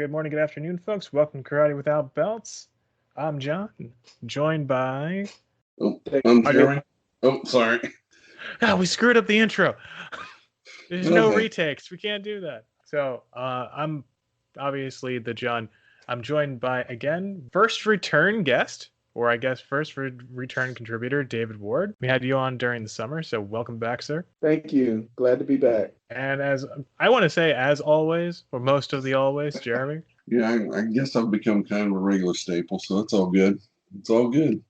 Good morning, good afternoon, folks. Welcome to Karate Without Belts. I'm John, joined by. Oh, I'm Are you? Jeremy. Oh, sorry. Ah, we screwed up the intro. There's no Okay. retakes. We can't do that. So, I'm obviously the John. I'm joined by, again, first return guest, or I guess first return contributor, David Ward. We had you on during the summer, so welcome back, sir. Thank you. Glad to be back. And as I want to say, as always, or most of the always, Jeremy. Yeah, I guess I've become kind of a regular staple, so it's all good. It's all good.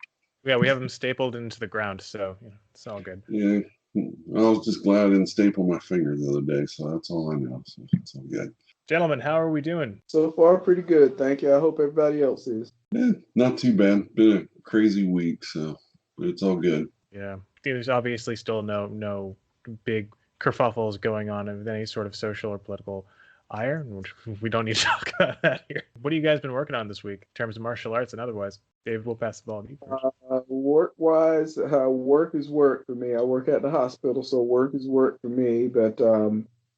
Yeah, we have them stapled into the ground, so it's all good. Yeah. I was just glad I didn't staple my finger the other day, so that's all I know. So it's all good. Gentlemen, how are we doing? So far, pretty good. Thank you. I hope everybody else is. Yeah, not too bad. Been a crazy week, so but it's all good. Yeah, there's obviously still no big kerfuffles going on of any sort of social or political ire, which we don't need to talk about that here. What have you guys been working on this week in terms of martial arts and otherwise? David, we'll pass the ball to you first. Work-wise, work is work for me. I work at the hospital, so work is work for me. But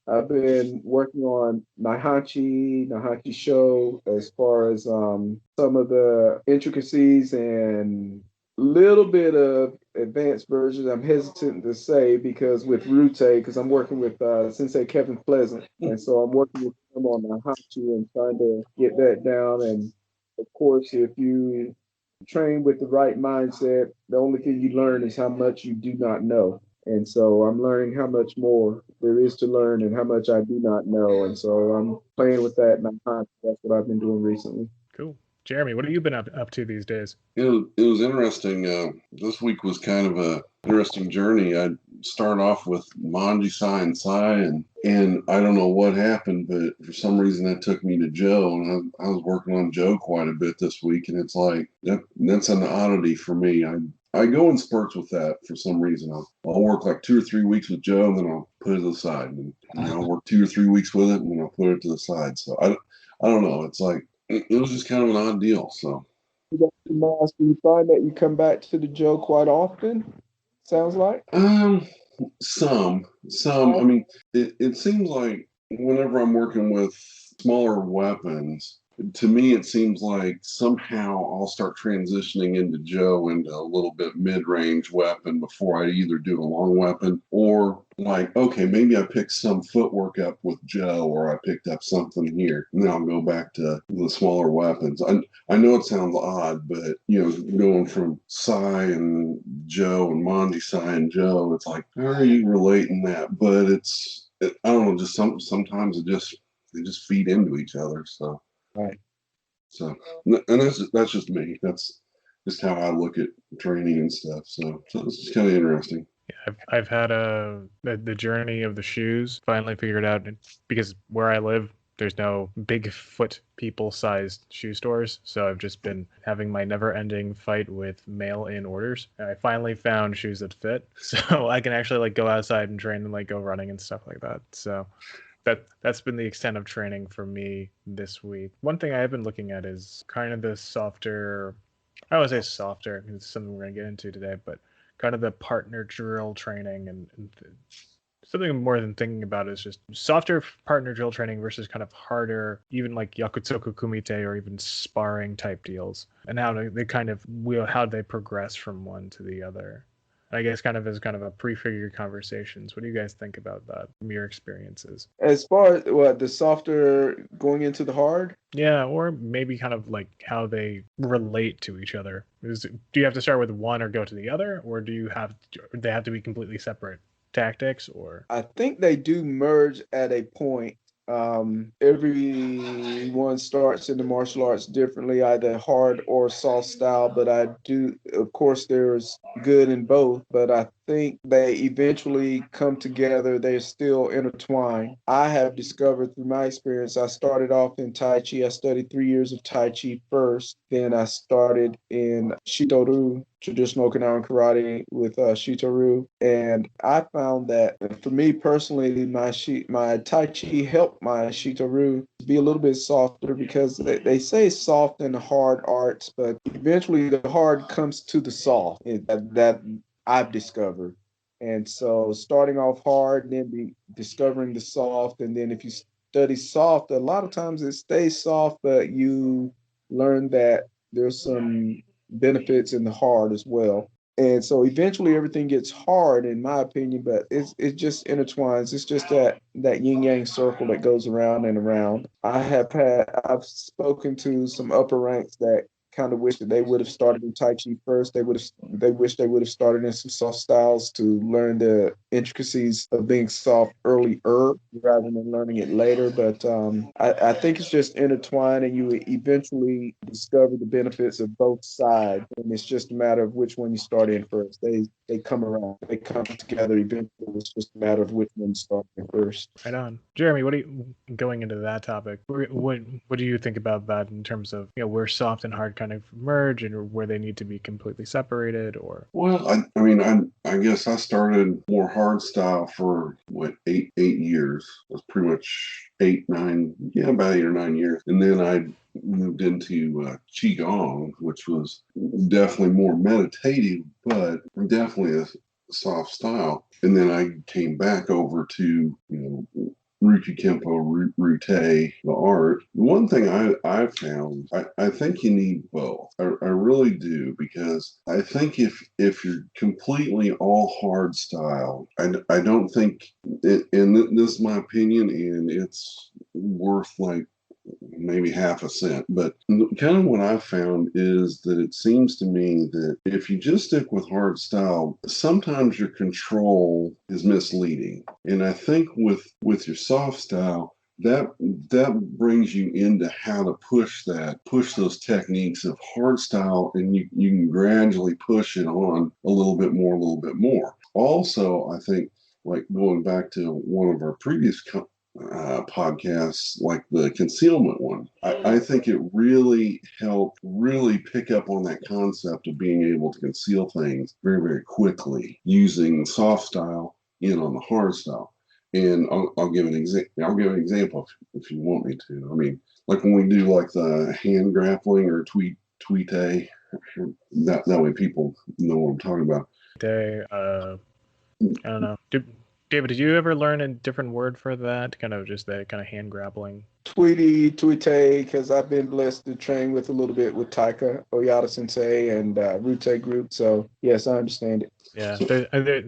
I've been working on Naihanchi Show as far as some of the intricacies and little bit of advanced versions. I'm hesitant to say because with Rute, because I'm working with Sensei Kevin Pleasant, and so I'm working with him on Naihanchi and trying to get that down. And of course, if you train with the right mindset, the only thing you learn is how much you do not know. And so I'm learning how much more there is to learn and how much I do not know. And so I'm playing with that. And that's what I've been doing recently. Cool. Jeremy, what have you been up to these days? It was interesting. This week was kind of a interesting journey. I started off with Manji Sai and Sai, and I don't know what happened, but for some reason that took me to Joe, and I was working on Joe quite a bit this week, and it's like that's an oddity for me. I go in spurts with that for some reason. I'll work like 2 or 3 weeks with Joe, and then I'll put it to the side, and I'll work 2 or 3 weeks with it, and then I'll put it to the side. So I don't know. It's like it was just kind of an odd deal. So. Do you find that you come back to the Joe quite often? Sounds like. Some. I mean, it seems like whenever I'm working with smaller weapons, to me it seems like somehow I'll start transitioning into Joe into a little bit mid-range weapon before I either do a long weapon or like, okay, maybe I picked some footwork up with Joe or I picked up something here. And then I'll go back to the smaller weapons. I know it sounds odd, but going from Sai and Joe and Manji Sai and Joe, it's like, how are you relating that? But I don't know, just sometimes they just feed into each other. So. Right. So, and that's just me. That's just how I look at training and stuff. So it's just kind of interesting. Yeah, I've had the journey of the shoes finally figured out because where I live, there's no Bigfoot people-sized shoe stores, so I've just been having my never-ending fight with mail-in orders. And I finally found shoes that fit, so I can actually like go outside and train and like go running and stuff like that. So that's been the extent of training for me this week. One thing I have been looking at is kind of the softer, I would say softer, because it's something we're going to get into today, but kind of the partner drill training and something more than thinking about is just softer partner drill training versus kind of harder, even like Yakutsuku Kumite or even sparring type deals, and how how they progress from one to the other. I guess kind of as kind of a prefigured conversations. What do you guys think about that from your experiences? As far as the softer going into the hard? Yeah, or maybe kind of like how they relate to each other. Do you have to start with one or go to the other, or they have to be completely separate tactics? Or I think they do merge at a point. Everyone starts in the martial arts differently, either hard or soft style, but I do, of course, there's good in both, but I think they eventually come together. They're still intertwined. I have discovered through my experience, I started off in Tai Chi. I studied 3 years of Tai Chi first. Then I started in Shito-Ryu, traditional Okinawan karate with Shito-Ryu. And I found that for me personally, my Tai Chi helped my Shito-Ryu be a little bit softer because they say soft and hard arts, but eventually the hard comes to the soft. That I've discovered. And so starting off hard, then discovering the soft, and then if you study soft, a lot of times it stays soft, but you learn that there's some benefits in the hard as well. And so eventually everything gets hard, in my opinion, but it just intertwines. It's just that yin yang circle that goes around and around. I've spoken to some upper ranks that kind of wish that they would have started in Tai Chi first. They wish they would have started in some soft styles to learn the intricacies of being soft earlier rather than learning it later. But I think it's just intertwined, and you eventually discover the benefits of both sides. And it's just a matter of which one you start in first. They come around, they come together eventually. It's just a matter of which one you start in first. Right on. Jeremy, what do you, going into that topic, what do you think about that in terms of, where soft and hard kind of merge and where they need to be completely separated? Or Well, I mean, I guess I started more hard style for what, eight years. It was pretty much 8, 9, yeah, about 8 or 9 years, and then I moved into qigong, which was definitely more meditative, but definitely a soft style. And then I came back over to Ryuki Kempo, Rute, the art. One thing I found, I think you need both. I really do, because I think if you're completely all hard style, I don't think, and this is my opinion, and it's worth like maybe half a cent. But kind of what I found is that it seems to me that if you just stick with hard style, sometimes your control is misleading. And I think with your soft style, that brings you into how to push those techniques of hard style, and you can gradually push it on a little bit more. Also, I think, like going back to one of our previous podcasts, like the concealment one, I think it really helped really pick up on that concept of being able to conceal things very, very quickly using soft style in on the hard style. And I'll give an example if you want me to. I mean, like when we do like the hand grappling or tweet, that way people know what I'm talking about. I don't know. David, did you ever learn a different word for that? Kind of just that kind of hand grappling? Tweety, because I've been blessed to train with a little bit with Taika, Oyata Sensei, and Rute Group. So, yes, I understand it. Yeah,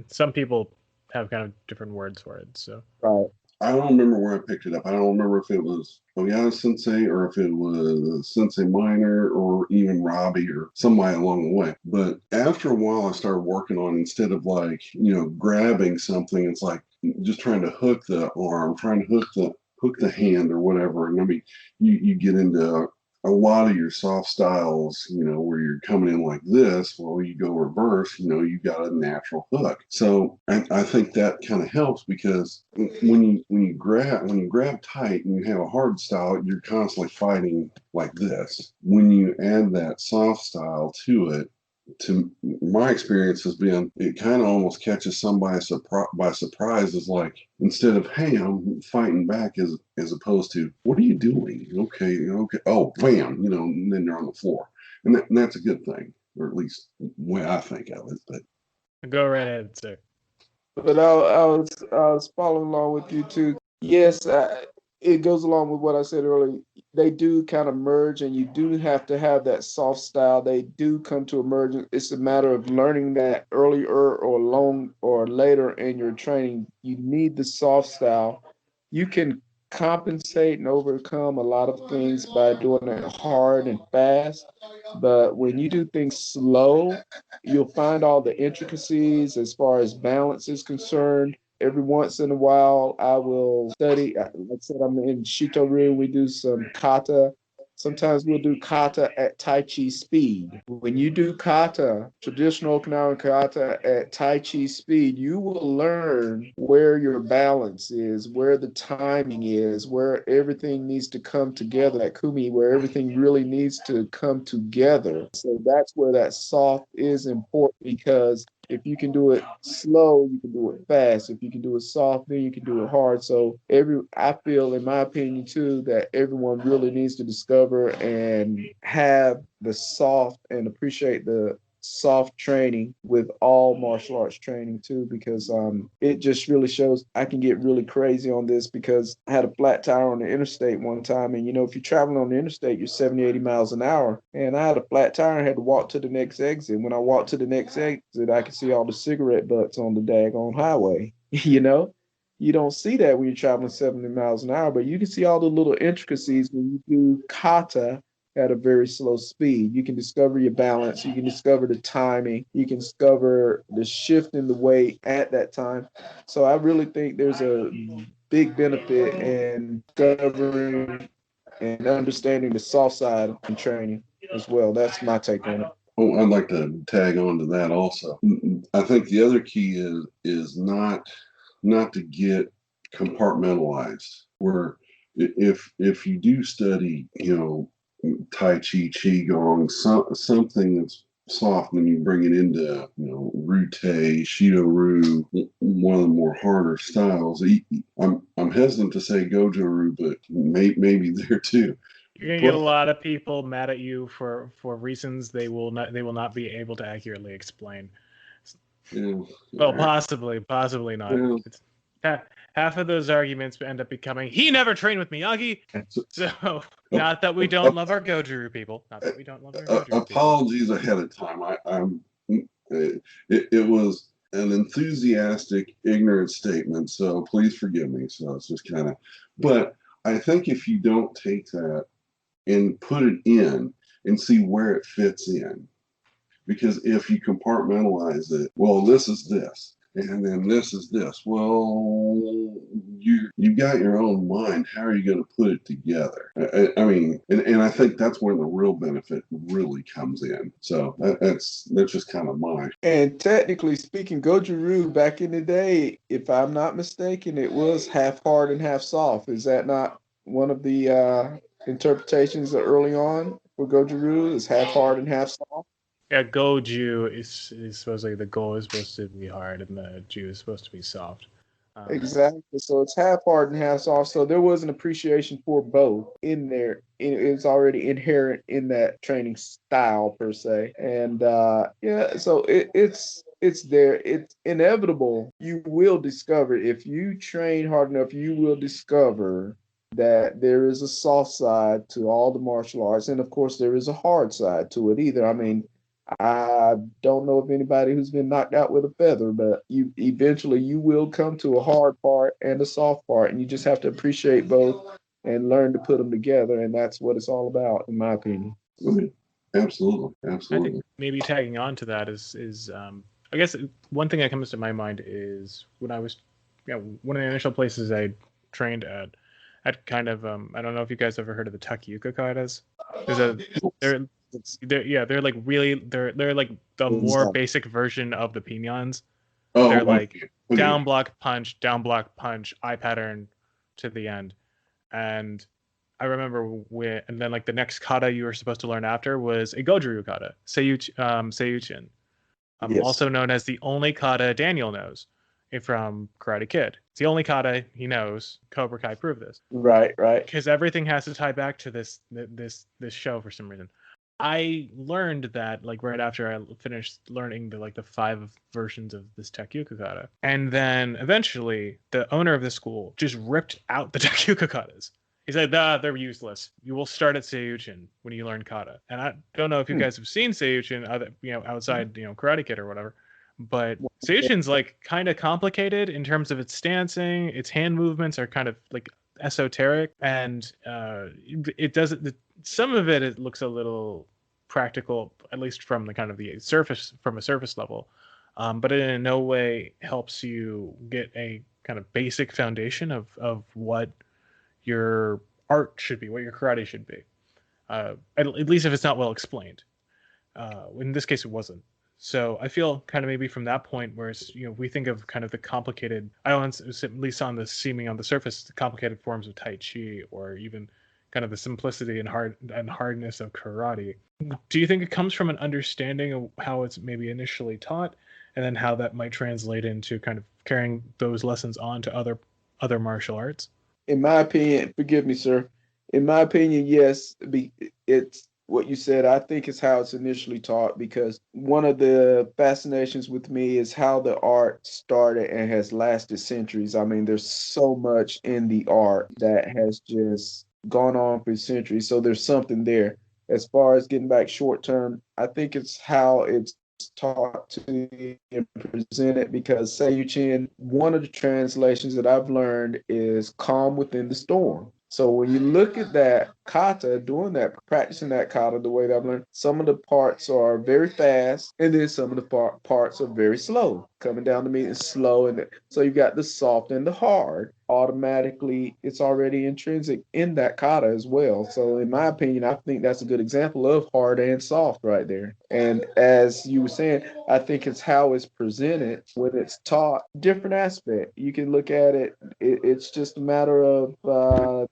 some people have kind of different words for it. So, right. I don't remember where I picked it up. I don't remember if it was Oyata Sensei or if it was Sensei Minor or even Robbie or somebody along the way. But after a while, I started working on, instead of like, grabbing something, it's like just trying to hook the arm, trying to hook the hand or whatever. And I mean, you get into a lot of your soft styles, where you're coming in like this, well, you go reverse, you've got a natural hook. So I think that kind of helps, because when you grab tight and you have a hard style, you're constantly fighting like this. When you add that soft style to it, to my experience has been, it kind of almost catches somebody by surprise. Is like, instead of, hey, I'm fighting back, as opposed to, what are you doing? Okay, oh, bam, and then they're on the floor, and that's a good thing, or at least the way I think of it. But go right ahead, sir. But I was following along with you too. Yes, it goes along with what I said earlier. They do kind of merge, and you do have to have that soft style. They do come to emergence. It's a matter of learning that earlier or long or later in your training. You need the soft style. You can compensate and overcome a lot of things by doing it hard and fast. But when you do things slow, you'll find all the intricacies as far as balance is concerned. Every once in a while, I will study. Like I said, I'm in Shito-ryu. We do some kata. Sometimes we'll do kata at Tai Chi speed. When you do kata, traditional Okinawan kata at Tai Chi speed, you will learn where your balance is, where the timing is, where everything needs to come together, at Kumi, where everything really needs to come together. So that's where that soft is important, because if you can do it slow, you can do it fast. If you can do it soft, then you can do it hard. So I feel, in my opinion too, that everyone really needs to discover and have the soft and appreciate the soft training with all martial arts training too, because it just really shows. I can get really crazy on this because I had a flat tire on the interstate one time, and if you're traveling on the interstate, you're 70, 80 miles an hour, and I had a flat tire and had to walk to the next exit. When I walked to the next exit, I could see all the cigarette butts on the daggone highway. You don't see that when you're traveling 70 miles an hour, but you can see all the little intricacies when you do kata at a very slow speed. You can discover your balance, you can discover the timing, you can discover the shift in the weight at that time. So I really think there's a big benefit in discovering and understanding the soft side in training as well. That's my take on it. Oh, I'd like to tag on to that also. I think the other key is not to get compartmentalized. Where if you do study, Tai Chi, Qigong, something that's soft, when you bring it into, Rute, Shido Ru, one of the more harder styles. I'm hesitant to say Goju Ru, but maybe there too. You're gonna get a lot of people mad at you for reasons they will not be able to accurately explain. Yeah. Well, possibly not. Yeah. Half of those arguments end up becoming, he never trained with Miyagi. So, not that we don't love our Goju people. Not that we don't love our Goju apologies ahead of time. It was an enthusiastic, ignorant statement, so please forgive me. So it's just kind of, but I think if you don't take that and put it in and see where it fits in, because if you compartmentalize it, well, this is this, and then this is this. Well, you got your own mind. How are you going to put it together? I mean, and I think that's where the real benefit really comes in. So that's just kind of mine. And technically speaking, Goju Ru back in the day, if I'm not mistaken, it was half hard and half soft. Is that not one of the interpretations early on for Goju Ru? Is half hard and half soft? Yeah, Goju is supposedly the goal is supposed to be hard and the Ju is supposed to be soft. Exactly. So it's half hard and half soft. So there was an appreciation for both in there. It's already inherent in that training style per se. And so it's there. It's inevitable. You will discover if you train hard enough, you will discover that there is a soft side to all the martial arts. And of course, there is a hard side to it either. I mean, I don't know of anybody who's been knocked out with a feather, but you will come to a hard part and a soft part, and you just have to appreciate both and learn to put them together, and that's what it's all about, in my opinion. Absolutely. I think maybe tagging on to that is I guess one thing that comes to my mind is when I was one of the initial places I trained at kind of I don't know if you guys ever heard of the Takyuka katas. They're like really they're like the more basic version of the Pinyons. They're like down block punch, eye pattern to the end. And I remember and then like the next kata you were supposed to learn after was a Goju kata, Seiyuchin. Yes. Also known as the only kata Daniel knows from Karate Kid. It's the only kata he knows. Cobra Kai proved this. Right. Because everything has to tie back to this show for some reason. I learned that like right after I finished learning the 5 versions of this Takyuka kata. And then eventually the owner of the school just ripped out the Takyuka katas. He said, they're useless. You will start at Seiyuchin when you learn kata. And I don't know if you guys have seen Seiyuchin outside, Karate Kid or whatever. But Seiyuchin's like kind of complicated in terms of its stancing. Its hand movements are kind of like esoteric, and it doesn't. Some of it looks a little practical, at least from the kind of the surface level, but it in no way helps you get a kind of basic foundation of what your art should be, what your karate should be. At least if it's not well explained. In this case, it wasn't. So I feel kind of maybe from that point, where we think of kind of the complicated, at least on the seeming on the surface, the complicated forms of Tai Chi, or even kind of the simplicity and hardness of karate. Do you think it comes from an understanding of how it's maybe initially taught, and then how that might translate into kind of carrying those lessons on to other martial arts? In my opinion, forgive me, sir. In my opinion, yes. what you said. I think is how it's initially taught, because one of the fascinations with me is how the art started and has lasted centuries. I mean, there's so much in the art that has just gone on for centuries. So there's something there. As far as getting back short term, I think it's how it's taught to and presented, because Sei Chin, one of the translations that I've learned is calm within the storm. So when you look at that kata, doing that, practicing that kata the way that I've learned, some of the parts are very fast, and then some of the parts are very slow. Coming down to me is slow, and so you've got the soft and the hard. Automatically, it's already intrinsic in that kata as well. So in my opinion, I think that's a good example of hard and soft right there. And as you were saying, I think it's how it's presented when it's taught, different aspect. You can look at it, it's just a matter of the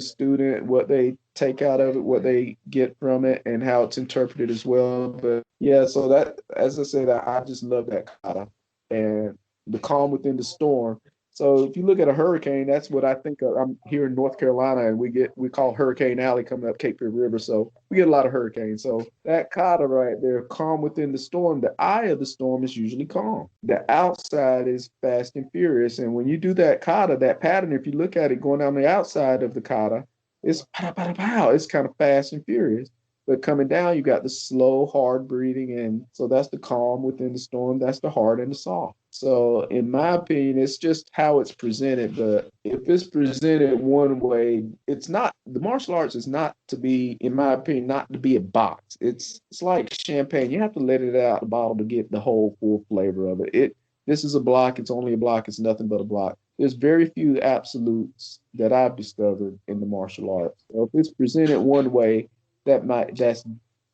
student, what they take out of it, what they get from it, and how it's interpreted as well. But yeah, so that, as I said, I just love that kata and the calm within the storm. So if you look at a hurricane, that's what I think of. I'm here in North Carolina, and we call Hurricane Alley coming up Cape Fear River. So we get a lot of hurricanes. So that kata right there, calm within the storm, the eye of the storm is usually calm. The outside is fast and furious. And when you do that kata, that pattern, if you look at it going down the outside of the kata, it's pow, pow, pow. It's kind of fast and furious. But coming down, you got the slow, hard breathing. And so that's the calm within the storm. That's the hard and the soft. So, in my opinion, it's just how it's presented. But if it's presented one way, it's not, the martial arts is not to be, in my opinion, not to be a box. It's like champagne. You have to let it out of the bottle to get the whole full flavor of it. This is a block. It's only a block. It's nothing but a block. There's very few absolutes that I've discovered in the martial arts. So if it's presented one way, that's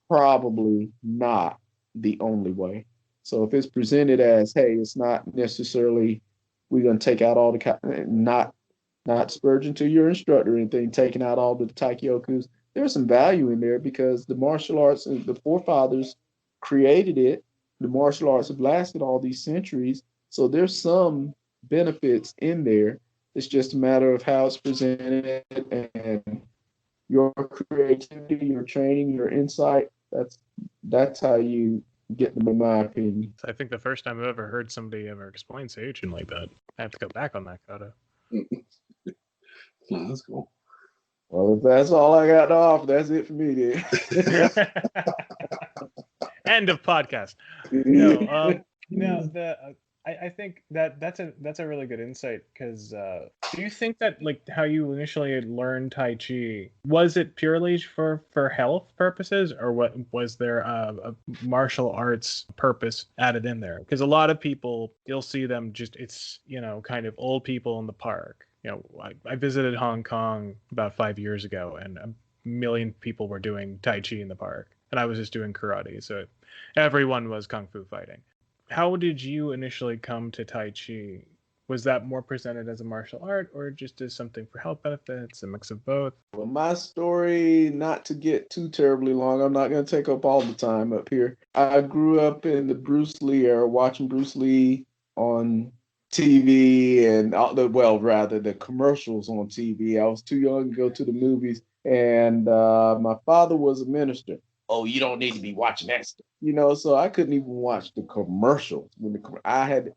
probably not the only way. So if it's presented as, hey, it's not necessarily we're going to take out all the not spurging to your instructor or anything, taking out all the taikyokus. There's some value in there because the martial arts and the forefathers created it. The martial arts have lasted all these centuries, so there's some benefits in there. It's just a matter of how it's presented and your creativity, your training, your insight. That's how you get them, in my opinion. I think the first time I've ever heard somebody ever explain Seiyuchin like that. I have to go back on that kata. No, that's cool. Well, if that's all I got to offer, that's it for me, then. End of podcast. No, I think that's a really good insight, because do you think that, like, how you initially learned Tai Chi, was it purely for health purposes, or what was there a martial arts purpose added in there? Because a lot of people, you'll see them just, it's, kind of old people in the park. I visited Hong Kong about 5 years ago, and a million people were doing Tai Chi in the park, and I was just doing karate, so everyone was kung fu fighting. How did you initially come to Tai Chi? Was that more presented as a martial art, or just as something for health benefits, a mix of both? Well, my story, not to get too terribly long, I'm not going to take up all the time up here. I grew up in the Bruce Lee era, watching Bruce Lee on TV and the commercials on TV. I was too young to go to the movies, and my father was a minister. Oh, you don't need to be watching that stuff. So I couldn't even watch the commercials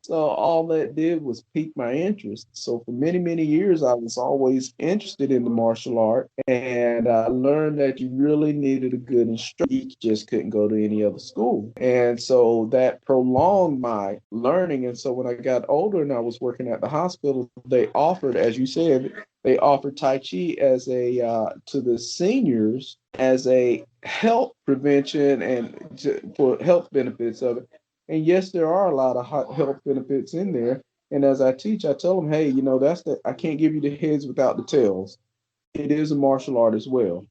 so all that did was pique my interest. So for many, many years, I was always interested in the martial art, and I learned that you really needed a good instructor. You just couldn't go to any other school. And so that prolonged my learning. And so when I got older and I was working at the hospital, they offered, as you said, they offered Tai Chi as to the seniors as a health prevention and for health benefits of it. And yes, there are a lot of health benefits in there. And as I teach, I tell them, hey, I can't give you the heads without the tails. It is a martial art as well.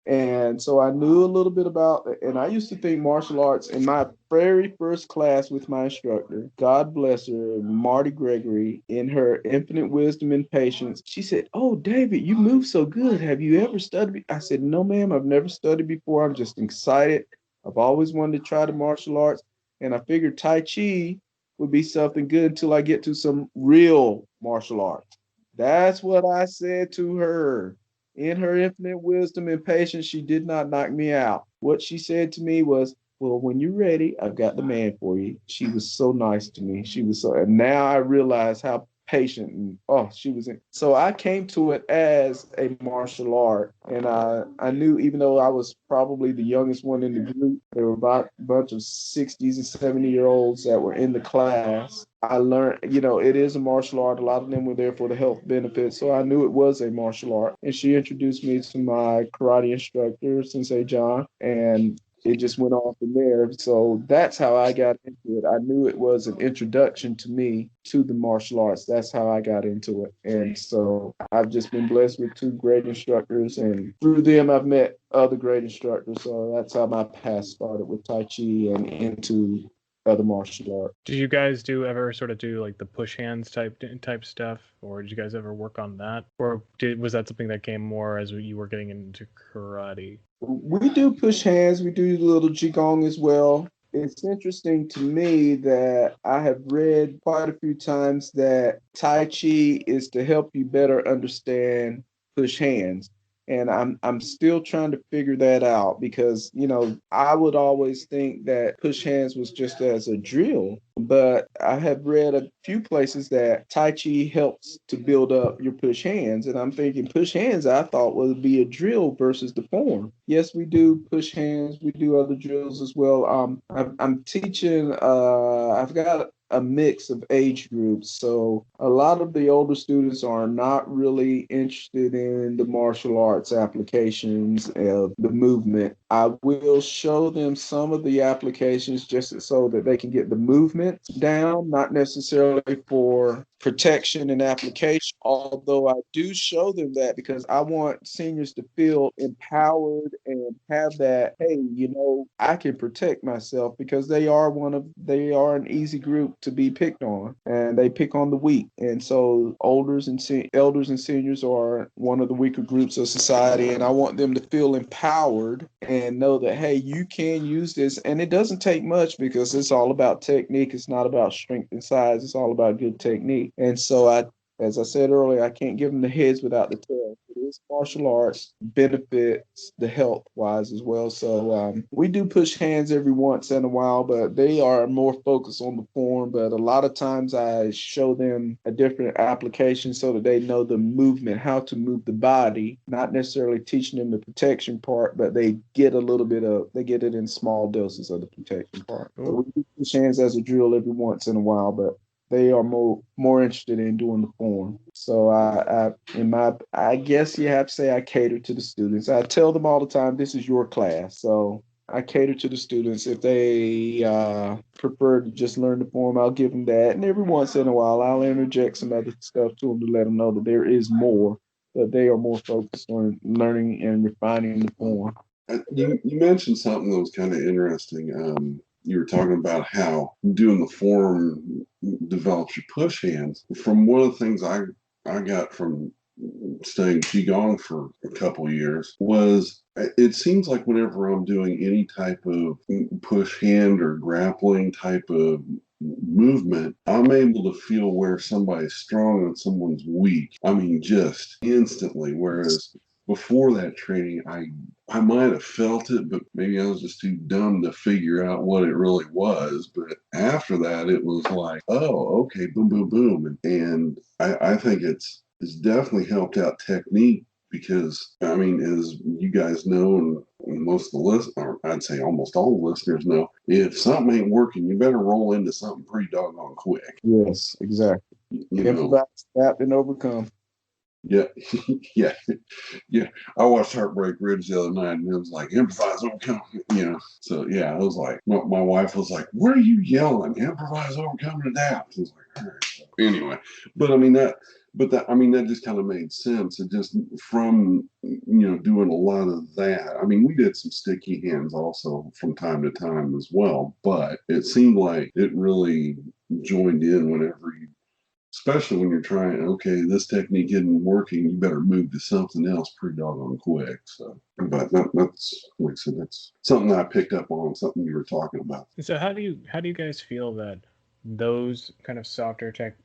And so I knew a little bit about it. And I used to think martial arts in my very first class with my instructor, God bless her, Marty Gregory, in her infinite wisdom and patience. She said, "Oh, David, you move so good. Have you ever studied?" I said, "No, ma'am, I've never studied before. I'm just excited. I've always wanted to try the martial arts. And I figured Tai Chi would be something good until I get to some real martial arts." That's what I said to her in her infinite wisdom and patience, she did not knock me out. What she said to me was, well, when you're ready, I've got the man for you. She was so nice to me. She was so, and now I realize how patient and she was in. So I came to it as a martial art, and I knew, even though I was probably the youngest one in the group, there were about a bunch of 60s and 70-year-olds that were in the class. I learned, it is a martial art. A lot of them were there for the health benefits, so I knew it was a martial art. And she introduced me to my karate instructor, Sensei John, and it just went on from there. So that's how I got into it. I knew it was an introduction to me to the martial arts. That's how I got into it. And so I've just been blessed with two great instructors, and through them, I've met other great instructors. So that's how my path started with Tai Chi and into other martial art. Did you guys ever sort of do like the push hands type stuff, or did you guys ever work on that, or was that something that came more as you were getting into karate? We do push hands. We do a little qigong as well. It's interesting to me that I have read quite a few times that Tai Chi is to help you better understand push hands. And I'm still trying to figure that out because, I would always think that push hands was just as a drill, but I have read a few places that Tai Chi helps to build up your push hands. And I'm thinking push hands, I thought would be a drill versus the form. Yes, we do push hands. We do other drills as well. I'm teaching, I've got a mix of age groups. So a lot of the older students are not really interested in the martial arts applications of the movement. I will show them some of the applications just so that they can get the movement down, not necessarily for protection and application, although I do show them that because I want seniors to feel empowered and have that, hey, I can protect myself, because they are an easy group to be picked on, and they pick on the weak. And so elders and seniors are one of the weaker groups of society, and I want them to feel empowered and know that, hey, you can use this. And it doesn't take much because it's all about technique. It's not about strength and size. It's all about good technique. And so as I said earlier, I can't give them the heads without the tails. It is martial arts, benefits the health wise as well. So we do push hands every once in a while, but they are more focused on the form. But a lot of times I show them a different application so that they know the movement, how to move the body, not necessarily teaching them the protection part, but they get it in small doses of the protection part. So we do push hands as a drill every once in a while, but they are more interested in doing the form. So I guess you have to say I cater to the students. I tell them all the time, this is your class. So I cater to the students. If they prefer to just learn the form, I'll give them that. And every once in a while, I'll interject some other stuff to them to let them know that there is more, that they are more focused on learning and refining the form. You mentioned something that was kind of interesting. You were talking about how doing the form develops your push hands. From one of the things I got from studying Qigong for a couple of years was it seems like whenever I'm doing any type of push hand or grappling type of movement, I'm able to feel where somebody's strong and someone's weak. I mean, just instantly. Whereas before that training, I might have felt it, but maybe I was just too dumb to figure out what it really was. But after that, it was like, oh, okay, boom, boom, boom. And I think it's definitely helped out technique because, I mean, as you guys know, and most of the listeners, I'd say almost all the listeners know, if something ain't working, you better roll into something pretty doggone quick. Yes, exactly. Improvise, adapt, and overcome. Yeah, yeah, yeah. I watched Heartbreak Ridge the other night, and it was like improvise, overcome. So yeah, I was like, my wife was like, "What are you yelling? Improvise, overcome, and adapt." I was like, all right. So anyway, but I mean that just kind of made sense. It just from doing a lot of that. I mean, we did some sticky hands also from time to time as well, but it seemed like it really joined in whenever you. Especially when you're trying, okay, this technique isn't working, you better move to something else pretty doggone quick. So, but that's like I said, that's something I picked up on, something you were talking about. So how do you guys feel that those kind of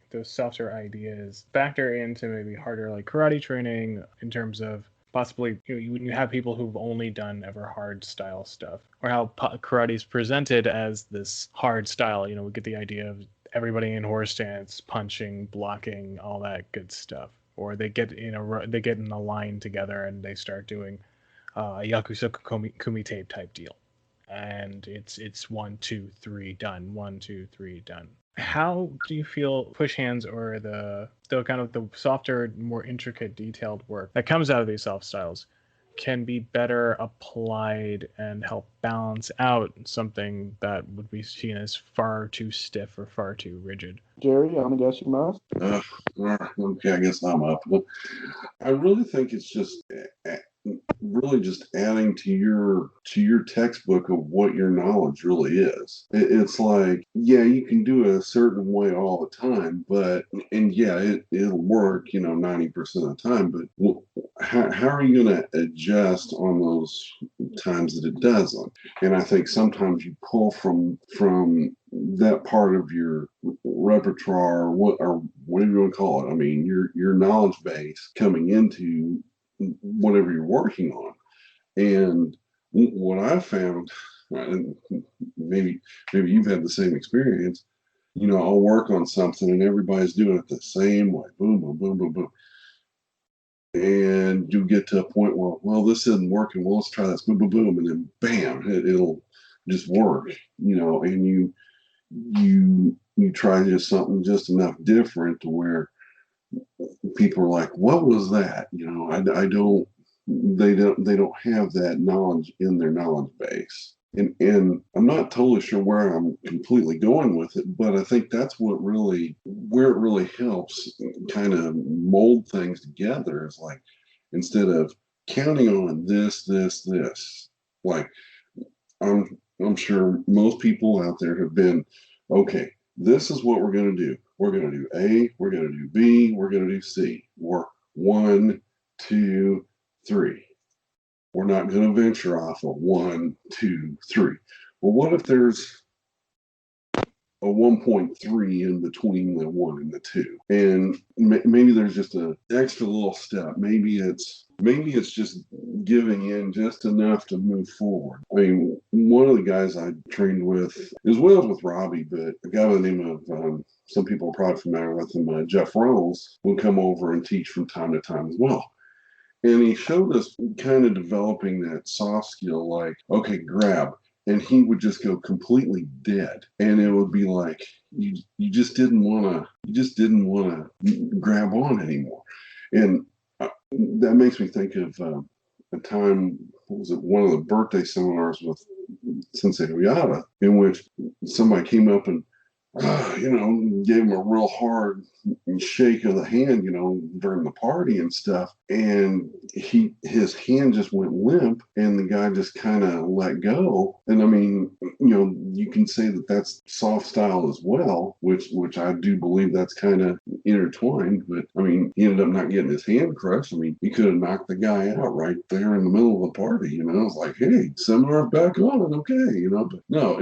those softer ideas factor into maybe harder like karate training in terms of possibly when you have people who've only done ever hard style stuff, or how karate is presented as this hard style. We get the idea of everybody in horse stance, punching, blocking, all that good stuff. Or they get in a line together and they start doing a Yakusoku kumite type deal, and it's 1, 2, 3 done, 1, 2, 3 done. How do you feel push hands or the kind of the softer, more intricate, detailed work that comes out of these soft styles can be better applied and help balance out something that would be seen as far too stiff or far too rigid? Jerry, I'm gonna guess your mouth. Okay, I guess I'm up. But I really think it's just really just adding to your textbook of what your knowledge really is. It's like, yeah, you can do it a certain way all the time, and yeah, it'll work, 90% of the time, but how are you going to adjust on those times that it doesn't? And I think sometimes you pull from that part of your repertoire, or whatever you want to call it. I mean, your knowledge base coming into whatever you're working on. And what I found, and maybe you've had the same experience, I'll work on something and everybody's doing it the same way, boom, boom, boom, boom, boom. And you get to a point where, well, this isn't working. Well, let's try this, boom, boom, boom, and then bam, it'll just work, and you try just something just enough different to where people are like, what was that? They don't have that knowledge in their knowledge base. And I'm not totally sure where I'm completely going with it, but I think that's where it really helps kind of mold things together is like, instead of counting on this, like I'm sure most people out there have been, okay, this is what we're going to do. We're going to do A, we're going to do B, we're going to do C. Or 1, 2, 3. We're not going to venture off of 1, 2, 3. Well, what if there's a 1.3 in between the 1 and the 2? And maybe there's just an extra little step. Maybe it's just giving in just enough to move forward. I mean, one of the guys I trained with, as well as with Robbie, but a guy by the name of, some people are probably familiar with him, Jeff Reynolds, would come over and teach from time to time as well. And he showed us kind of developing that soft skill, like, okay, grab. And he would just go completely dead. And it would be like, you just didn't want to grab on anymore. And that makes me think of a time, what was it, one of the birthday seminars with Sensei Oyata, in which somebody came up and gave him a real hard shake of the hand, during the party and stuff. And his hand just went limp and the guy just kind of let go. And I mean, you can say that that's soft style as well, which I do believe that's kind of intertwined. But I mean, he ended up not getting his hand crushed. I mean, he could have knocked the guy out right there in the middle of the party. It's like, hey, seminar back on, okay, but no,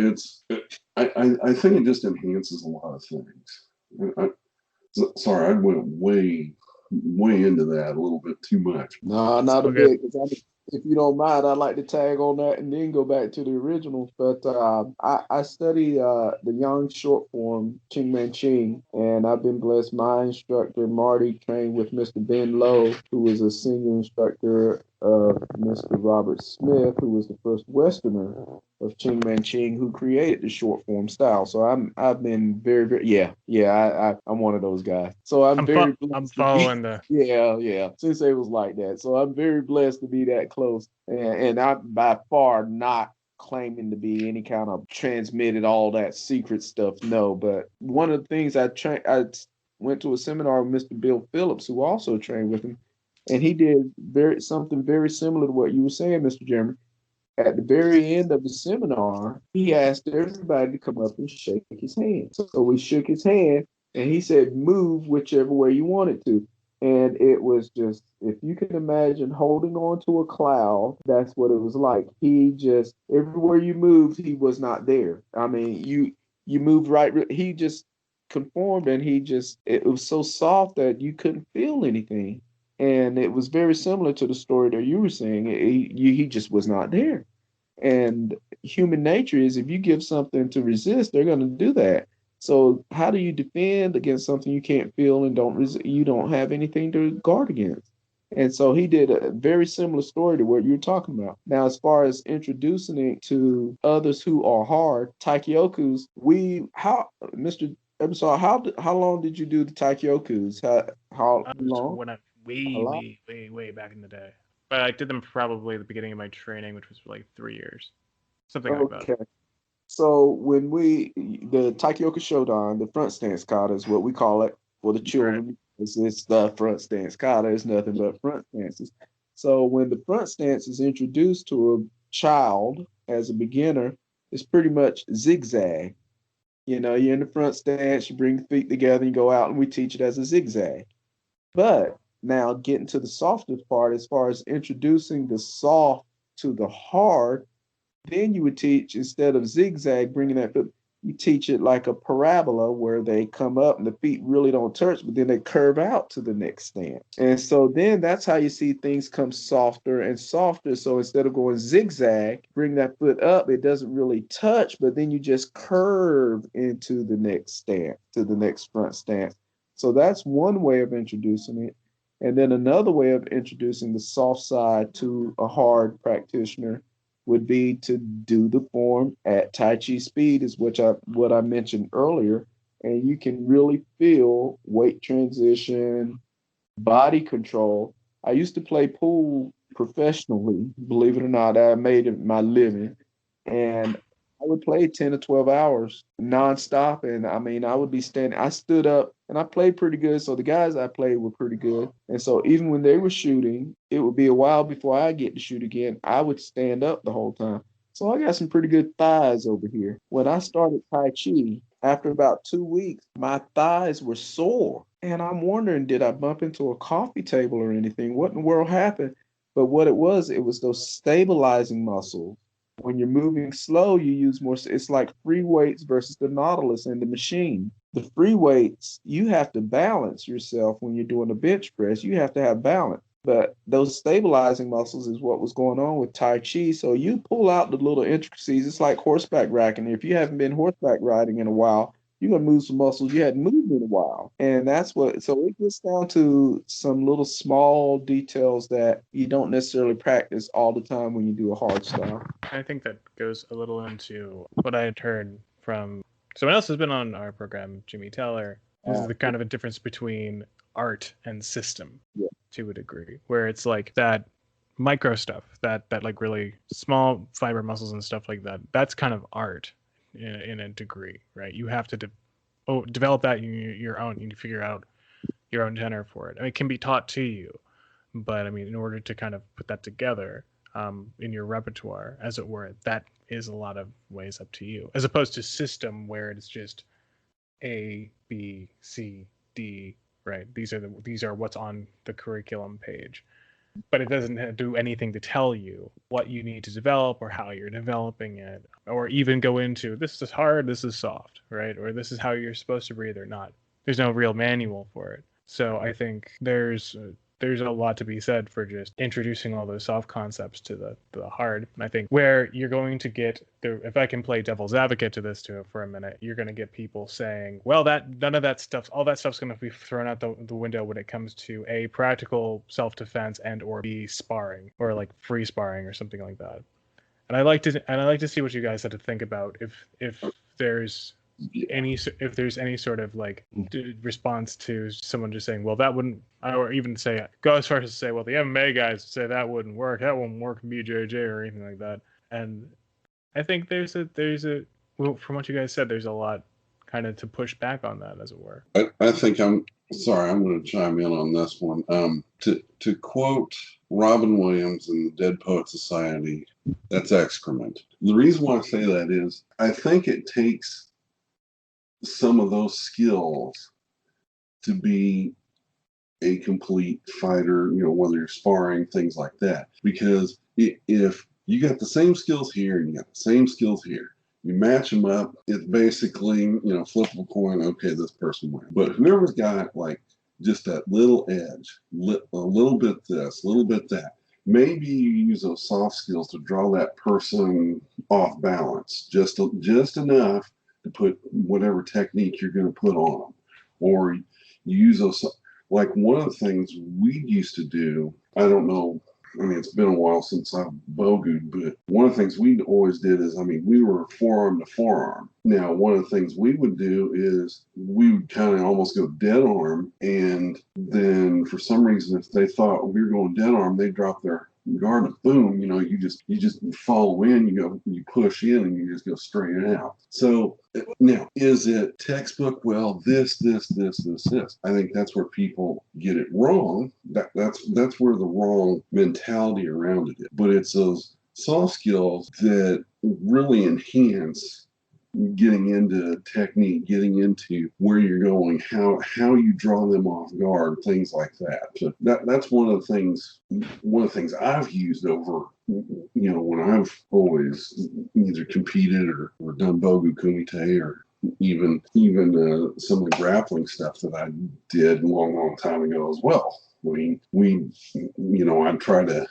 I think it just enhances a lot of things. Sorry, I went way into that a little bit too much. No, not a bit. If you don't mind, I'd like to tag on that and then go back to the originals. But I study the young short form Ching Man Ching, and I've been blessed. My instructor, Marty, trained with Mr. Ben Lowe, who was a senior instructor of Mr. Robert Smith, who was the first Westerner of Ching Man Ching, who created the short form style. So I've been very, very I'm one of those guys. So I'm following the Sensei was like that. So I'm very blessed to be that close, and I'm by far not claiming to be any kind of transmitted all that secret stuff. No, but one of the things I went to a seminar with Mr. Bill Phillips, who also trained with him. And he did something very similar to what you were saying, Mr. Jeremy. At the very end of the seminar, he asked everybody to come up and shake his hand. So we shook his hand, and he said, move whichever way you wanted to. And it was just, if you can imagine holding on to a cloud, that's what it was like. He just, everywhere you moved, he was not there. I mean, you moved right, he just conformed, and it was so soft that you couldn't feel anything. And it was very similar to the story that you were saying. He just was not there. And human nature is if you give something to resist, they're going to do that. So how do you defend against something you can't feel and you don't have anything to guard against? And so he did a very similar story to what you're talking about. Now, as far as introducing it to others who are hard, Taikyokus, Mr. Ebersol, how long did you do the Taikyokus? How long? When I A lot. way back in the day. But I did them probably at the beginning of my training, which was for like 3 years, something like that. Okay. So when the Taikyoku Shodan, the front stance kata is what we call it for the children. Right. It's the front stance kata. It's nothing but front stances. So when the front stance is introduced to a child as a beginner, it's pretty much zigzag. You're in the front stance, you bring the feet together, you go out, and we teach it as a zigzag. But now getting to the softest part, as far as introducing the soft to the hard, then you would teach instead of zigzag, bringing that foot, you teach it like a parabola where they come up and the feet really don't touch, but then they curve out to the next stance. And so then that's how you see things come softer and softer. So instead of going zigzag, bring that foot up, it doesn't really touch, but then you just curve into the next stance, to the next front stance. So that's one way of introducing it. And then another way of introducing the soft side to a hard practitioner would be to do the form at Tai Chi speed, is what I mentioned earlier. And you can really feel weight transition, body control. I used to play pool professionally, believe it or not. I made it my living. And I would play 10 to 12 hours nonstop. And I mean, I would be standing, I stood up and I played pretty good. So the guys I played were pretty good. And so even when they were shooting, it would be a while before I get to shoot again. I would stand up the whole time. So I got some pretty good thighs over here. When I started Tai Chi, after about 2 weeks, my thighs were sore. And I'm wondering, did I bump into a coffee table or anything? What in the world happened? But what it was those stabilizing muscles. When you're moving slow, you use more. It's like free weights versus the Nautilus and the machine. The free weights, you have to balance yourself when you're doing a bench press. You have to have balance. But those stabilizing muscles is what was going on with Tai Chi. So you pull out the little intricacies. It's like horseback riding. If you haven't been horseback riding in a while, you're going to move some muscles you hadn't moved in a while. And so it gets down to some little small details that you don't necessarily practice all the time when you do a hard style. I think that goes a little into what I had heard from someone else who's been on our program, Jimmy Teller. This is the kind of a difference between art and system to a degree, where it's like that micro stuff, that like really small fiber muscles and stuff like that. That's kind of art in a degree, right? You have to develop that your own. You need to figure out your own tenor for it. I mean, it can be taught to you, but I mean, in order to kind of put that together in your repertoire, as it were, that is a lot of ways up to you, as opposed to system where it's just A, B, C, D, right? These are what's on the curriculum page. But it doesn't do anything to tell you what you need to develop or how you're developing it, or even go into this is hard, this is soft, right? Or this is how you're supposed to breathe or not. There's no real manual for it. So I think there's a lot to be said for just introducing all those soft concepts to the hard. And I think where you're going to get if I can play devil's advocate to this for a minute, you're going to get people saying, well, none of that stuff, all that stuff's going to be thrown out the window when it comes to A, practical self-defense, and or B, sparring, or like free sparring or something like that. And I like to see what you guys had to think about if there's any sort of like response to someone just saying, well, that wouldn't, or even go as far as to say, well, the MMA guys say that wouldn't work, that won't work in BJJ or anything like that. And I think there's a well, from what you guys said, there's a lot kind of to push back on that, as it were. I think I'm going to chime in on this one. To quote Robin Williams in the Dead Poet Society, that's excrement. The reason why I say that is I think it takes some of those skills to be a complete fighter, whether you're sparring, things like that. Because if you got the same skills here and you got the same skills here, you match them up, it's basically, flip a coin, okay, this person wins. But whoever's got like just that little edge, a little bit this, a little bit that. Maybe you use those soft skills to draw that person off balance, just enough to put whatever technique you're going to put on them, or you use those. Like one of the things we used to do, I don't know. I mean, it's been a while since I've bogeyed, but one of the things we always did is, I mean, we were forearm to forearm. Now, one of the things we would do is we would kind of almost go dead arm, and then for some reason, if they thought we were going dead arm, they drop their guard and boom, you just follow in, you push in, and you just go straight out. So now, is it textbook? Well, this. I think that's where people get it wrong. That's where the wrong mentality around it is. But it's those soft skills that really enhance getting into technique, getting into where you're going, how you draw them off guard, things like that. So that's one of the things I've used over, when I've always either competed or done Bogu Kumite, or even some of the grappling stuff that I did a long time ago as well. I mean, I'd try to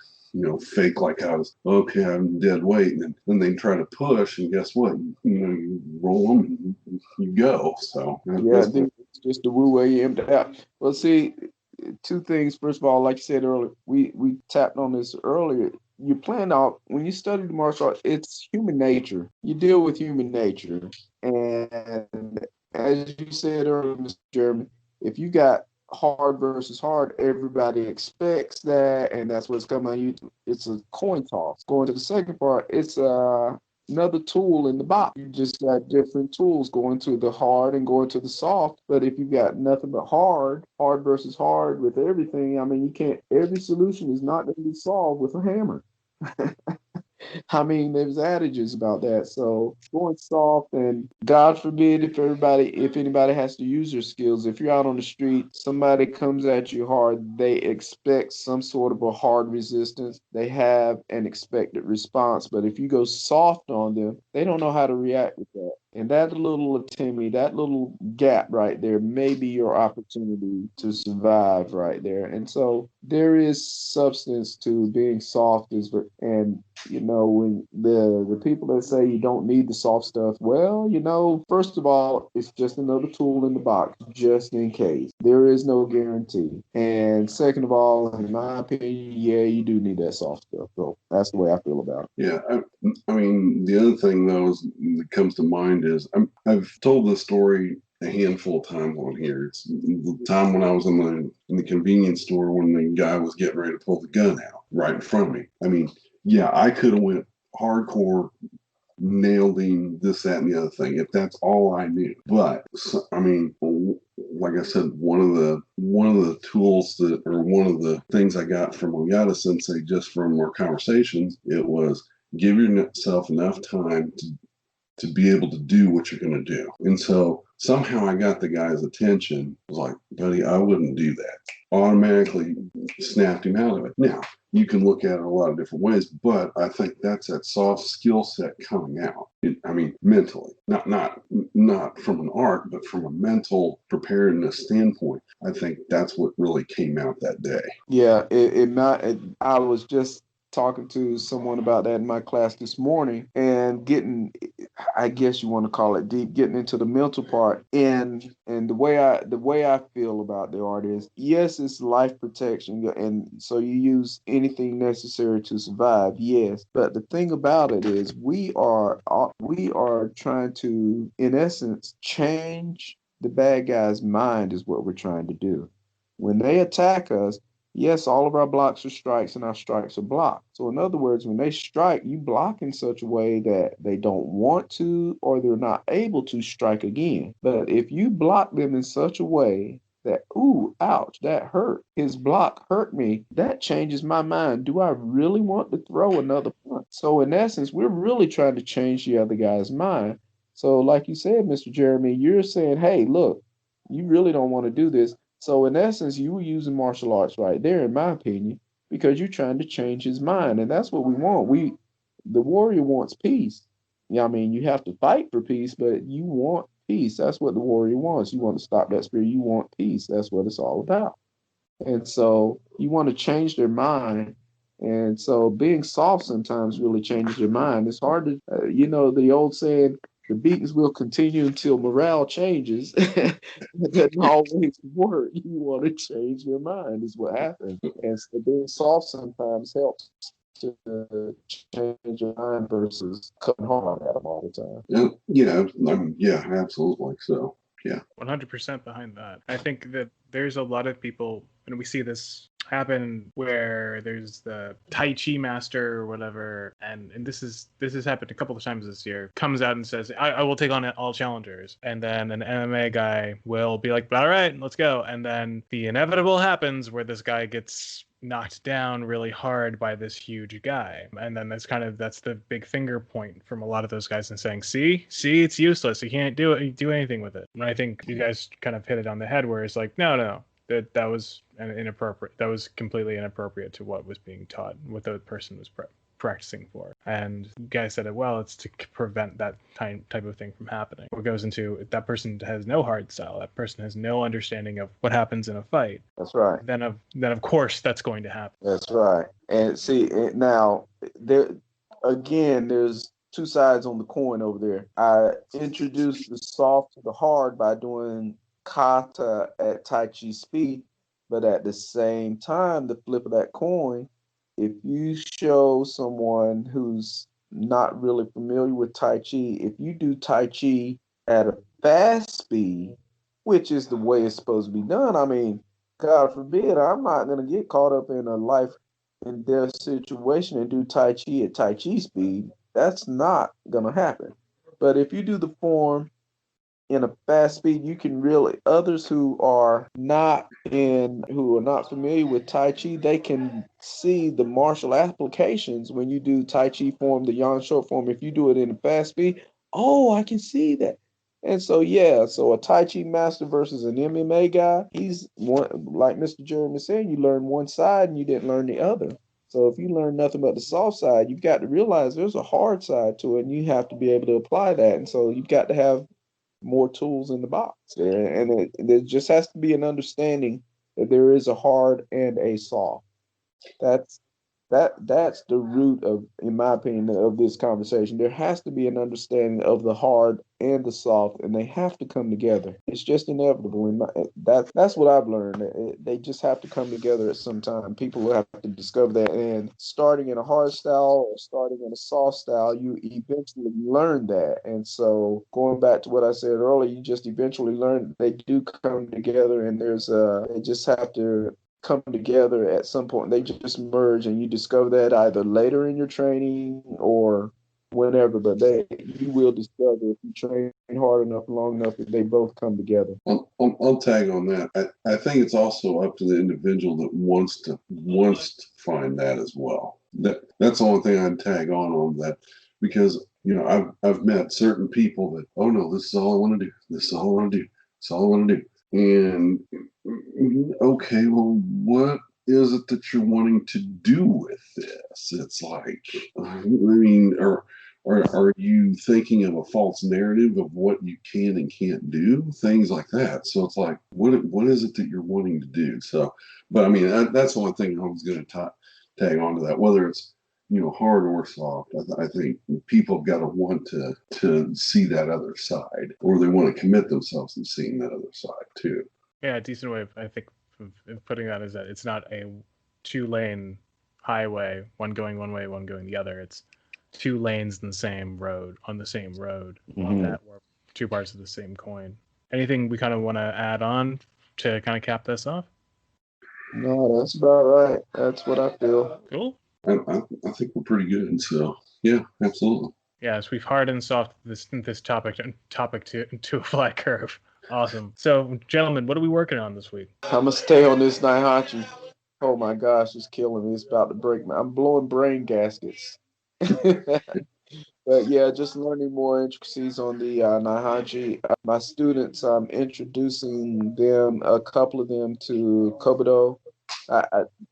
fake like I was, okay, I'm dead weight. And then they try to push, and guess what? You roll them and you go. So, yeah, it's just the Wu Wei Yim out. Well, see, two things. First of all, like you said earlier, we tapped on this earlier. You plan out, when you study the martial art, it's human nature. You deal with human nature. And as you said earlier, Mr. Jeremy, if you got hard versus hard, everybody expects that, and that's what's coming on you. It's a coin toss. Going to the second part, it's another tool in the box. You just got different tools going to the hard and going to the soft. But if you got nothing but hard versus hard with everything, I mean, you can't. Every solution is not going to be solved with a hammer. I mean, there's adages about that. So going soft, and God forbid if anybody has to use their skills, if you're out on the street, somebody comes at you hard, they expect some sort of a hard resistance. They have an expected response. But if you go soft on them, they don't know how to react with that. And that little Timmy, that little gap right there may be your opportunity to survive right there. And so there is substance to being soft, and when the people that say you don't need the soft stuff, well, first of all, it's just another tool in the box, just in case. There is no guarantee. And second of all, in my opinion, yeah, you do need that soft stuff. So that's the way I feel about it. Yeah, I mean, the other thing though that comes to mind is I've told this story a handful of times on here. It's the time when I was in the convenience store when the guy was getting ready to pull the gun out right in front of me. I mean, yeah, I could have went hardcore, nailed him, this, that, and the other thing, if that's all I knew. But I mean, like I said, one of the tools or one of the things I got from Oyata Sensei just from our conversations, it was give yourself enough time to be able to do what you're going to do. And so somehow I got the guy's attention. I was like, buddy, I wouldn't do that. Automatically snapped him out of it. Now, you can look at it a lot of different ways, but I think that's that soft skill set coming out. I mean, mentally, not from an art, but from a mental preparedness standpoint. I think that's what really came out that day. Yeah, I was just talking to someone about that in my class this morning, and I guess you want to call it deep, getting into the mental part. And the way I feel about the art is, yes, it's life protection, and so you use anything necessary to survive, yes. But the thing about it is, we are trying to, in essence, change the bad guy's mind is what we're trying to do. When they attack us, yes, all of our blocks are strikes and our strikes are blocked. So in other words, when they strike, you block in such a way that they don't want to or they're not able to strike again. But if you block them in such a way that, ooh, ouch, that hurt, his block hurt me, that changes my mind. Do I really want to throw another punch? So in essence, we're really trying to change the other guy's mind. So like you said, Mr. Jeremy, you're saying, hey, look, you really don't want to do this. So in essence, you were using martial arts right there, in my opinion, because you're trying to change his mind. And that's what we want. The warrior wants peace. Yeah, I mean, you have to fight for peace, but you want peace. That's what the warrior wants. You want to stop that spirit. You want peace. That's what it's all about. And so you want to change their mind. And so being soft sometimes really changes your mind. It's hard to, the old saying, the beatings will continue until morale changes. It doesn't always work. You want to change their mind, is what happens. And so being soft sometimes helps to change your mind versus cutting hard at them all the time. Yeah, absolutely. So, yeah. 100% behind that. I think that there's a lot of people, and we see this happen where there's the Tai Chi master or whatever, and this has happened a couple of times this year, comes out and says, I will take on all challengers. And then an MMA guy will be like, all right, let's go. And then the inevitable happens where this guy gets knocked down really hard by this huge guy, and then that's the big finger point from a lot of those guys and saying, see, it's useless, you can't do anything with it. And I think you guys kind of hit it on the head, where it's like, no, that was inappropriate. That was completely inappropriate to what was being taught, what the person was practicing for. And you guys said it well, it's to prevent that type of thing from happening. What goes into that person has no hard style, that person has no understanding of what happens in a fight. That's right. Then of course that's going to happen. That's right. And see, now there's two sides on the coin over there. I introduced the soft to the hard by doing kata at Tai Chi speed, but at the same time, the flip of that coin, if you show someone who's not really familiar with Tai Chi, if you do Tai Chi at a fast speed, which is the way it's supposed to be done, I mean, God forbid, I'm not going to get caught up in a life and death situation and do Tai Chi at Tai Chi speed. That's not going to happen. But if you do the form in a fast speed, you can really, others who are not familiar with Tai Chi, they can see the martial applications when you do Tai Chi form, the Yan short form. If you do it in a fast speed, oh, I can see that. And so, so a Tai Chi master versus an MMA guy, he's one, like Mr. Jeremy said, you learn one side and you didn't learn the other. So if you learn nothing but the soft side, you've got to realize there's a hard side to it, and you have to be able to apply that. And so you've got to have more tools in the box there. And there just has to be an understanding that there is a hard and a soft. That's the root of, in my opinion, of this conversation. There has to be an understanding of the hard and the soft, and they have to come together. It's just inevitable. That's what I've learned. They just have to come together at some time. People will have to discover that. And starting in a hard style or starting in a soft style, you eventually learn that. And so going back to what I said earlier, you just eventually learn they do come together, and they just have to come together at some point. They just merge, and you discover that either later in your training or whenever, but you will discover if you train hard enough, long enough, that they both come together. I'll tag on that. I think it's also up to the individual that wants to find that as well. That's the only thing I'd tag on that, because I've met certain people that, oh no, this is all I want to do. This is all I want to do. This is all I want to do. And okay, well, what is it that you're wanting to do with this? It's like, I mean, are you thinking of a false narrative of what you can and can't do? Things like that. So it's like, what is it that you're wanting to do? So, but I mean, that's the only thing I was going to tag on to that, whether it's hard or soft. I think people have got to want to see that other side, or they want to commit themselves to seeing that other side too. Yeah, a decent way of, I think, of putting that is that it's not a 2-lane highway, one going one way, one going the other. It's 2 lanes on the same road, Mm-hmm. that were 2 parts of the same coin. Anything we kind of want to add on to kind of cap this off? No, that's about right. That's what I feel. Cool. I think we're pretty good. So yeah, absolutely. Yes, we've hard and soft this topic to a flat curve. Awesome. So, gentlemen, what are we working on this week? I'm gonna stay on this Naihachi. Oh my gosh, it's killing me. It's about to break me. I'm blowing brain gaskets. But yeah, just learning more intricacies on the Naihachi. My students, I'm introducing a couple of them to Kobudo.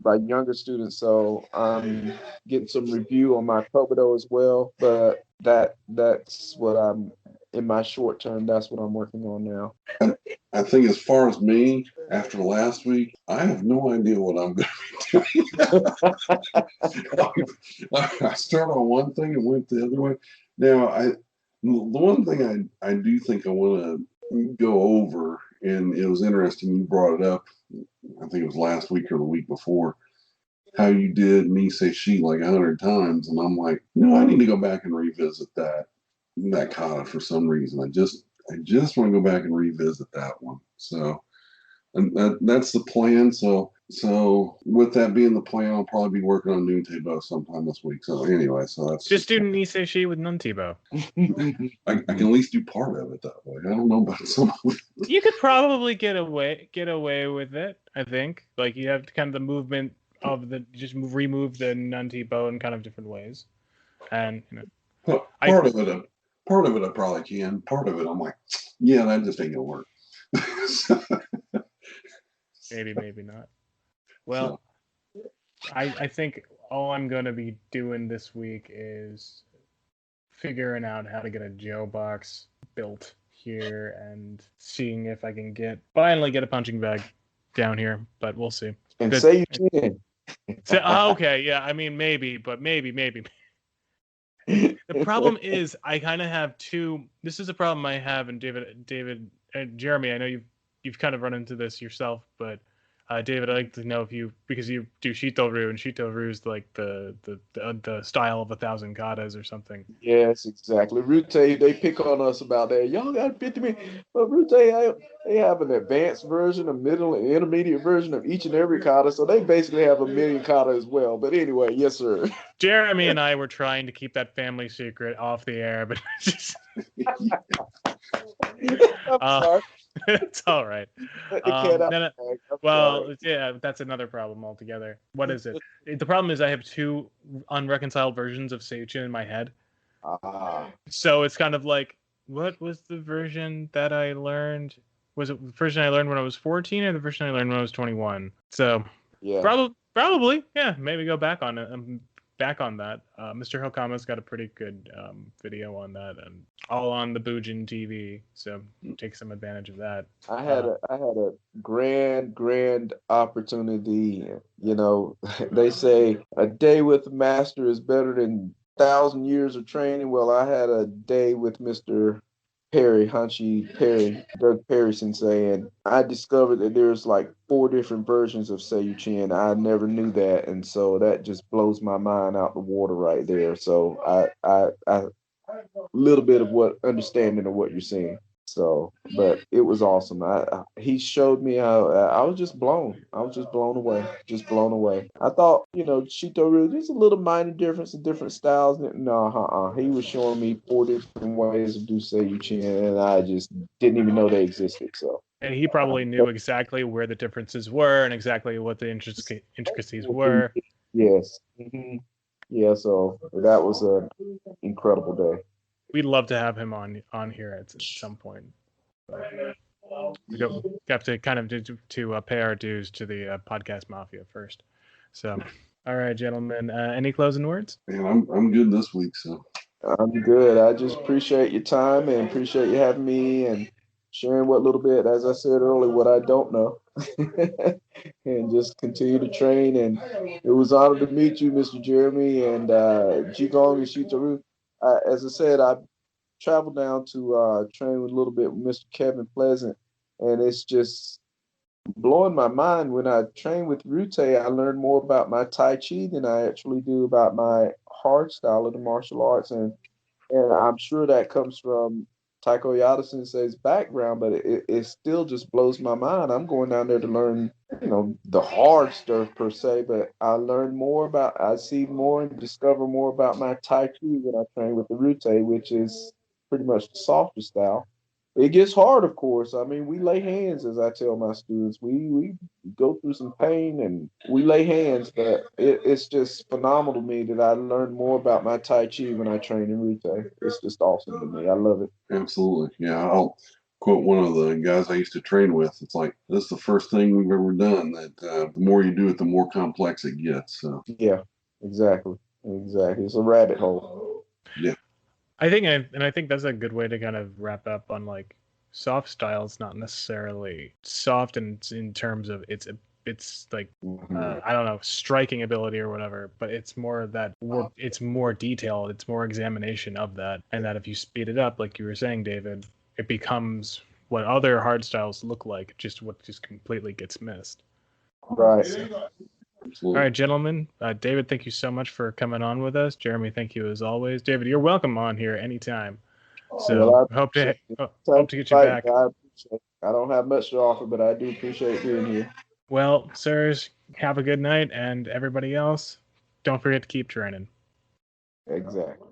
My younger students, so I'm getting some review on my Kobudo as well. But that's what I'm in my short term, that's what I'm working on now. I think as far as me, after last week, I have no idea what I'm going to be doing. I started on one thing and went the other way. Now, the one thing I do think I want to go over, and it was interesting you brought it up, I think it was last week or the week before, how you did me say she like 100 times, and I'm like, I need to go back and revisit that kata for some reason. I just want to go back and revisit that one. So, and that's the plan. So with that being the plan, I'll probably be working on Noon Tebo sometime this week. So anyway, so that's just do Nisei Shi with Nuntibo. I can at least do part of it that way. I don't know about some of it. You could probably get away with it. I think like you have kind of the movement of the just remove the Nuntibo in kind of different ways, and part of it I probably can. Part of it I'm like, yeah, that just ain't gonna work. maybe not. Well, I think all I'm going to be doing this week is figuring out how to get a Joe box built here and seeing if I can finally get a punching bag down here, but we'll see. And say you can. Okay, yeah, I mean maybe, but maybe. The problem is I kind of have two. This is a problem I have, and David, and Jeremy, I know you've kind of run into this yourself, but David, I'd like to know because you do Shito-ryu, and Shito-ryu is like the style of 1,000 katas or something. Yes, exactly. Rute, they pick on us about that. Y'all got 50 minutes. But Rute, they have an advanced version, a middle and intermediate version of each and every kata. So they basically have a million kata as well. But anyway, yes, sir. Jeremy and I were trying to keep that family secret off the air, but just... I'm sorry. It's all right. Yeah, that's another problem altogether. What is it? The problem is I have two unreconciled versions of Seiyuchin in my head. So it's kind of like, what was the version that I learned? Was it the version I learned when I was 14 or the version I learned when I was 21? So yeah, probably, yeah, maybe go back on it. Back on that. Mr. Hokama's got a pretty good video on that, and all on the Bujin TV, so take some advantage of that. I had a grand opportunity. They say a day with the master is better than 1,000 years of training. Well, I had a day with Mr. Perry, Hanshi Perry, Doug Perry Sensei, and I discovered that there's like 4 different versions of Seiyuchin. I never knew that, and so that just blows my mind out the water right there. So I little bit of understanding of what you're saying. So, but it was awesome. He showed me how I was just blown. I was just blown away. I thought, Shito-ryu, there's a little minor difference in different styles. No, he was showing me 4 different ways of do Seiyuchin, and I just didn't even know they existed. So. And he probably knew exactly where the differences were and exactly what the intricacies were. Yes. Mm-hmm. Yeah. So that was an incredible day. We'd love to have him on here at some point. We have to kind of to pay our dues to the podcast mafia first. So, all right, gentlemen, any closing words? Man, I'm good this week, so. I'm good. I just appreciate your time and appreciate you having me and sharing what little bit, as I said earlier, what I don't know, and just continue to train. And it was an honor to meet you, Mr. Jeremy, and Jigong and Shito-ryu. As I said, I traveled down to train with a little bit with Mr. Kevin Pleasant, and it's just blowing my mind. When I train with Rute, I learn more about my Tai Chi than I actually do about my hard style of the martial arts, and I'm sure that comes from Taiko Yada Sensei's background, but it still just blows my mind. I'm going down there to learn, the hard stuff per se, but I see more and discover more about my Tai Chi when I train with the Rute, which is pretty much the softer style. It gets hard, of course. I mean, we lay hands, as I tell my students. We go through some pain and we lay hands, but it's just phenomenal to me that I learn more about my Tai Chi when I train in Rute. It's just awesome to me. I love it. Absolutely. Yeah, I'll quote one of the guys I used to train with. It's like, this is the first thing we've ever done that the more you do it, the more complex it gets. So. Yeah, exactly. It's a rabbit hole. Yeah. I think that's a good way to kind of wrap up on like soft style. It's not necessarily soft in terms of it's like I don't know, striking ability or whatever, but it's more that it's more detailed, it's more examination of that, and that if you speed it up, like you were saying, David, it becomes what other hard styles look like, just what just completely gets missed. Right. All right, gentlemen. David, thank you so much for coming on with us. Jeremy, thank you as always. David, you're welcome on here anytime. So Well, hope to get you back. I don't have much to offer, but I do appreciate being here. Well, sirs, have a good night, and everybody else, don't forget to keep training. Exactly.